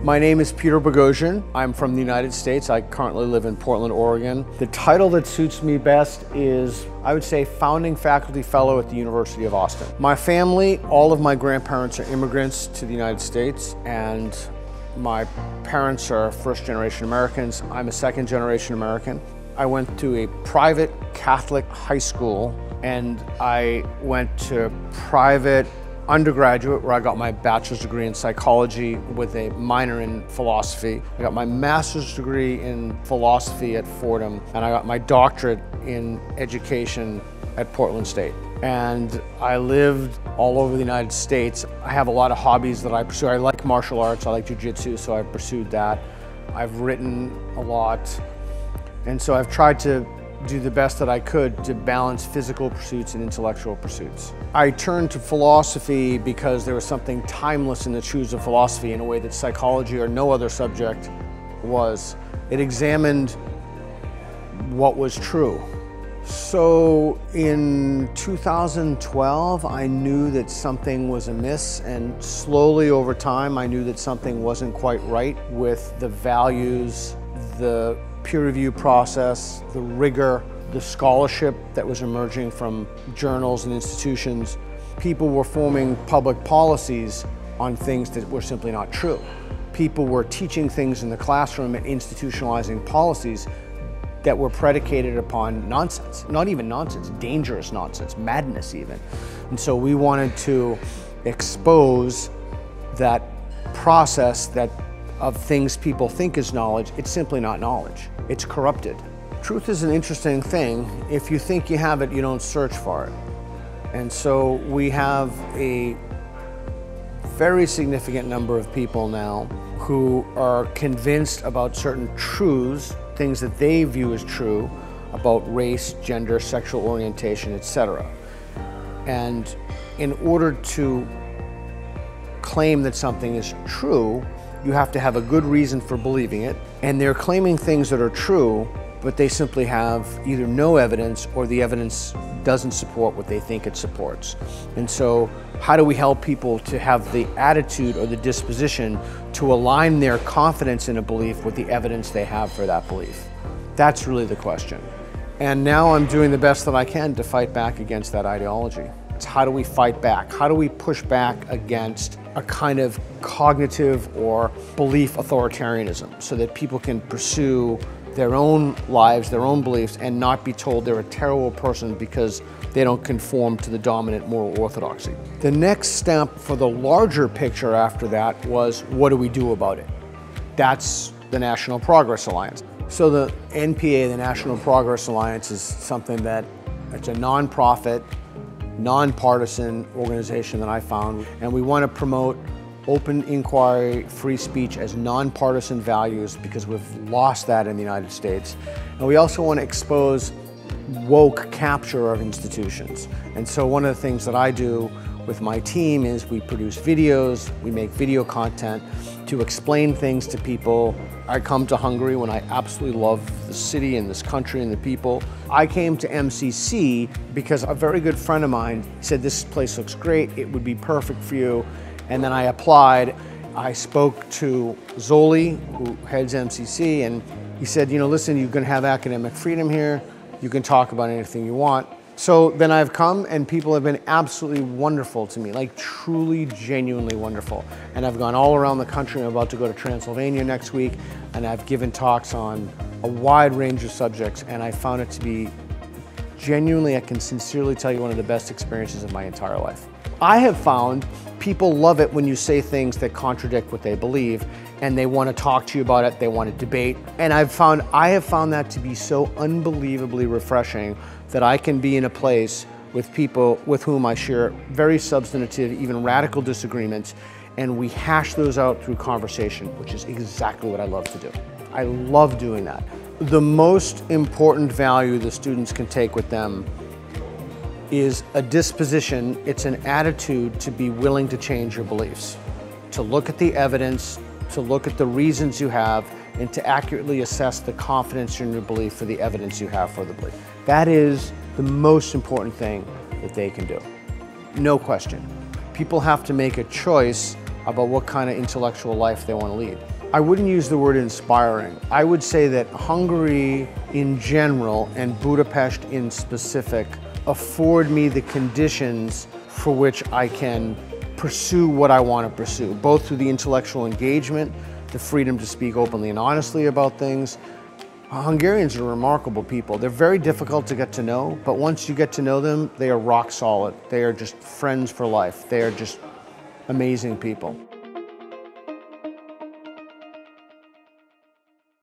My name is Peter Boghossian. I'm from the United States. I currently live in Portland, Oregon. The title that suits me best is, I would say, Founding Faculty Fellow at the University of Austin. My family, all of my grandparents are immigrants to the United States, and my parents are first-generation Americans. I'm a second-generation American. I went to a private Catholic high school, and I went to private undergraduate where I got my bachelor's degree in psychology with a minor in philosophy. I got my master's degree in philosophy at Fordham, and I got my doctorate in education at Portland State. And I lived all over the United States. I have a lot of hobbies that I pursue. I like martial arts, I like jiu-jitsu, so I've pursued that. I've written a lot. And so I've tried to do the best that I could to balance physical pursuits and intellectual pursuits. I turned to philosophy because there was something timeless in the truths of philosophy in a way that psychology or no other subject was. It examined what was true. So in 2012, I knew that something was amiss, and slowly over time, I knew that something wasn't quite right with the values, the peer review process, the rigor, the scholarship that was emerging from journals and institutions. People were forming public policies on things that were simply not true. People were teaching things in the classroom and institutionalizing policies that were predicated upon nonsense. Not even nonsense, dangerous nonsense, madness even. And so we wanted to expose that process of things people think is knowledge. It's simply not knowledge. It's corrupted. Truth is an interesting thing. If you think you have it, you don't search for it. And so we have a very significant number of people now who are convinced about certain truths, things that they view as true about race, gender, sexual orientation, etc. And in order to claim that something is true, you have to have a good reason for believing it. And they're claiming things that are true, but they simply have either no evidence or the evidence doesn't support what they think it supports. And so how do we help people to have the attitude or the disposition to align their confidence in a belief with the evidence they have for that belief? That's really the question. And now I'm doing the best that I can to fight back against that ideology. It's how do we fight back? How do we push back against a kind of cognitive or belief authoritarianism so that people can pursue their own lives, their own beliefs, and not be told they're a terrible person because they don't conform to the dominant moral orthodoxy? The next step for the larger picture after that was, what do we do about it? That's the National Progress Alliance. So the NPA, the National Progress Alliance, is something that it's a nonprofit, nonpartisan organization that I found, and we want to promote open inquiry, free speech as nonpartisan values because we've lost that in the United States. And we also want to expose woke capture of institutions. And so one of the things that I do with my team is we produce videos, we make video content to explain things to people. I come to Hungary when I absolutely love the city and this country and the people. I came to MCC because a very good friend of mine said, this place looks great, it would be perfect for you. And then I applied. I spoke to Zoli, who heads MCC, and he said, you know, listen, you're gonna have academic freedom here, you can talk about anything you want. So then I've come, and people have been absolutely wonderful to me, like truly, genuinely wonderful. And I've gone all around the country. I'm about to go to Transylvania next week, and I've given talks on a wide range of subjects, and I found it to be genuinely, I can sincerely tell you, one of the best experiences of my entire life. I have found people love it when you say things that contradict what they believe, and they want to talk to you about it, they want to debate. And I have found that to be so unbelievably refreshing that I can be in a place with people with whom I share very substantive, even radical disagreements, and we hash those out through conversation, which is exactly what I love to do. I love doing that. The most important value the students can take with them is a disposition, it's an attitude to be willing to change your beliefs, to look at the evidence, to look at the reasons you have, and to accurately assess the confidence in your belief for the evidence you have for the belief. That is the most important thing that they can do. No question. People have to make a choice about what kind of intellectual life they want to lead. I wouldn't use the word inspiring. I would say that Hungary in general and Budapest in specific afford me the conditions for which I can pursue what I want to pursue, both through the intellectual engagement, the freedom to speak openly and honestly about things. Hungarians are remarkable people. They're very difficult to get to know, but once you get to know them, they are rock solid. They are just friends for life. They are just amazing people.